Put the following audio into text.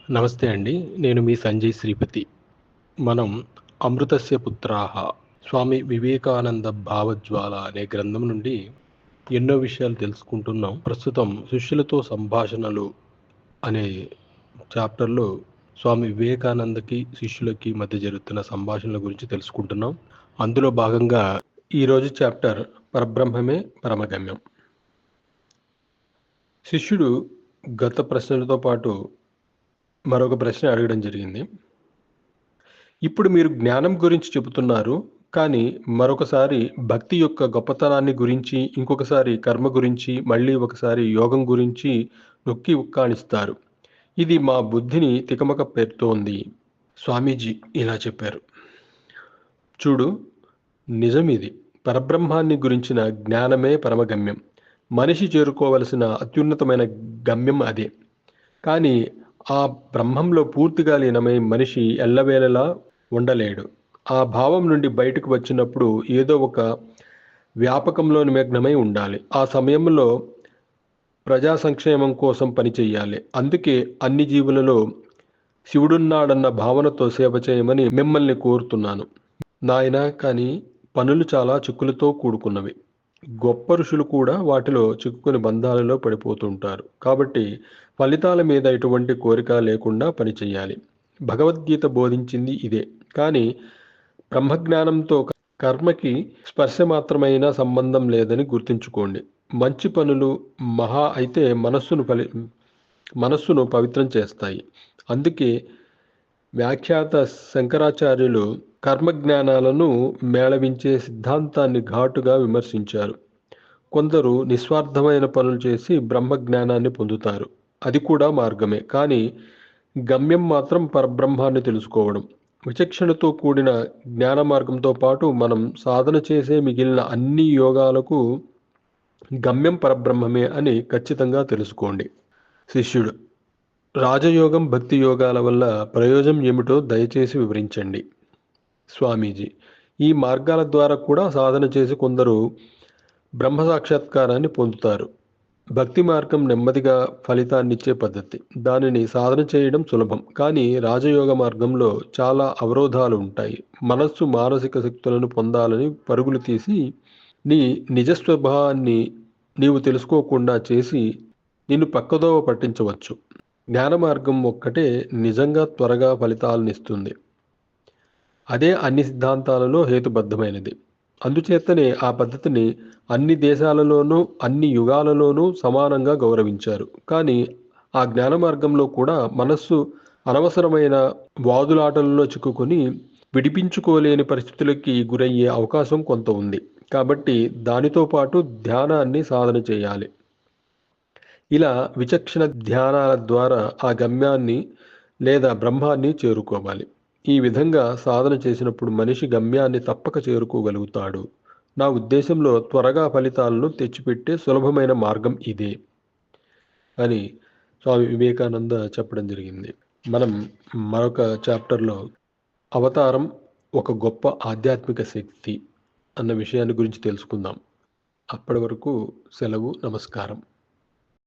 నమస్తే అండి. నేను మీ సంజయ్ శ్రీపతి. మనం 'అమృతస్య పుత్రాః' స్వామి వివేకానంద భావజ్వాల అనే గ్రంథం నుండి ఎన్నో విషయాలు తెలుసుకుంటున్నాం. ప్రస్తుతం 'శిష్యులతో సంభాషణలు' అనే చాప్టర్‌లో స్వామి వివేకానందకి, శిష్యులకి మధ్య జరుగుతున్న సంభాషణల గురించి తెలుసుకుంటున్నాం. అందులో భాగంగా ఈరోజు చాప్టర్ 'పరబ్రహ్మమే పరమగమ్యం'. శిష్యుడు గత ప్రశ్నలతో పాటు మరొక ప్రశ్న అడగడం జరిగింది. ఇప్పుడు మీరు జ్ఞానం గురించి చెబుతున్నారు. కానీ మరొకసారి భక్తి యొక్క గొప్పతనాన్ని గురించి, ఇంకొకసారి కర్మ గురించి, మళ్ళీ ఒకసారి యోగం గురించి నొక్కి ఉక్కాణిస్తారు. ఇది మా బుద్ధిని తికమక పెడుతోంది. స్వామీజీ ఇలా చెప్పారు. చూడు, నిజమిది. పరబ్రహ్మాన్ని గురించిన జ్ఞానమే పరమగమ్యం. మనిషి చేరుకోవలసిన అత్యున్నతమైన గమ్యం అదే. కానీ ఆ బ్రహ్మంలో పూర్తిగా లీనమై మనిషి ఎల్లవేళలా ఉండలేడు. ఆ భావం నుండి బయటకు వచ్చినప్పుడు ఏదో ఒక వ్యాపకంలో నిమగ్నమై ఉండాలి. ఆ సమయంలో ప్రజా సంక్షేమం కోసం పనిచేయాలి. అందుకే అన్ని జీవులలో శివుడున్నాడన్న భావనతో సేవ చేయమని మిమ్మల్ని కోరుతున్నాను. నాయనా, కానీ పనులు చాలా చిక్కులతో కూడుకున్నవి. గొప్ప ఋషులు కూడా వాటిలో చిక్కుకుని బంధాలలో పడిపోతుంటారు. కాబట్టి ఫలితాల మీద ఎటువంటి కోరిక లేకుండా పనిచేయాలి. భగవద్గీత బోధించింది ఇదే. కానీ బ్రహ్మజ్ఞానంతో కర్మకి స్పర్శ మాత్రమైన సంబంధం లేదని గుర్తుంచుకోండి. మంచి పనులు మహా అయితే మనస్సును పవిత్రం చేస్తాయి. అందుకే వ్యాఖ్యాత శంకరాచార్యులు కర్మజ్ఞానాలను మేళవించే సిద్ధాంతాన్ని ఘాటుగా విమర్శించారు. కొందరు నిస్వార్థమైన పనులు చేసి బ్రహ్మజ్ఞానాన్ని పొందుతారు. అది కూడా మార్గమే. కానీ గమ్యం మాత్రం పరబ్రహ్మాన్ని తెలుసుకోవడం. విచక్షణతో కూడిన జ్ఞాన మార్గంతో పాటు మనం సాధన చేసే మిగిలిన అన్ని యోగాలకు గమ్యం పరబ్రహ్మమే అని ఖచ్చితంగా తెలుసుకోండి. శిష్యుడు: రాజయోగం, భక్తి యోగాల వల్ల ప్రయోజనం ఏమిటో దయచేసి వివరించండి. స్వామీజీ: ఈ మార్గాల ద్వారా కూడా సాధన చేసి కొందరు బ్రహ్మ సాక్షాత్కారాన్ని పొందుతారు. భక్తి మార్గం నెమ్మదిగా ఫలితాన్నిచ్చే పద్ధతి. దానిని సాధన చేయడం సులభం. కానీ రాజయోగ మార్గంలో చాలా అవరోధాలు ఉంటాయి. మనస్సు మానసిక శక్తులను పొందాలని పరుగులు తీసి నీ నిజస్వభావాన్ని నీవు తెలుసుకోకుండా చేసి నిన్ను పక్కదోవ పట్టించవచ్చు. జ్ఞాన మార్గం ఒక్కటే నిజంగా త్వరగా ఫలితాలనిస్తుంది. అదే అన్ని సిద్ధాంతాలలో హేతుబద్ధమైనది. అందుచేతనే ఆ పద్ధతిని అన్ని దేశాలలోనూ అన్ని యుగాలలోనూ సమానంగా గౌరవించారు. కానీ ఆ జ్ఞాన మార్గంలో కూడా మనస్సు అనవసరమైన వాదులాటలలో చిక్కుకొని విడిపించుకోలేని పరిస్థితులకి గురయ్యే అవకాశం కొంత ఉంది. కాబట్టి దానితో పాటు ధ్యానాన్ని సాధన చేయాలి. ఇలా విచక్షణ ధ్యానాల ద్వారా ఆ గమ్యాన్ని లేదా బ్రహ్మాన్ని చేరుకోవాలి. ఈ విధంగా సాధన చేసినప్పుడు మనిషి గమ్యాన్ని తప్పక చేరుకోగలుగుతాడు. నా ఉద్దేశంలో త్వరగా ఫలితాలను తెచ్చిపెట్టే సులభమైన మార్గం ఇదే అని స్వామి వివేకానంద చెప్పడం జరిగింది. మనం మరొక చాప్టర్లో అవతారం ఒక గొప్ప ఆధ్యాత్మిక శక్తి అన్న విషయాన్ని గురించి తెలుసుకుందాం. అప్పటి వరకు సెలవు. నమస్కారం.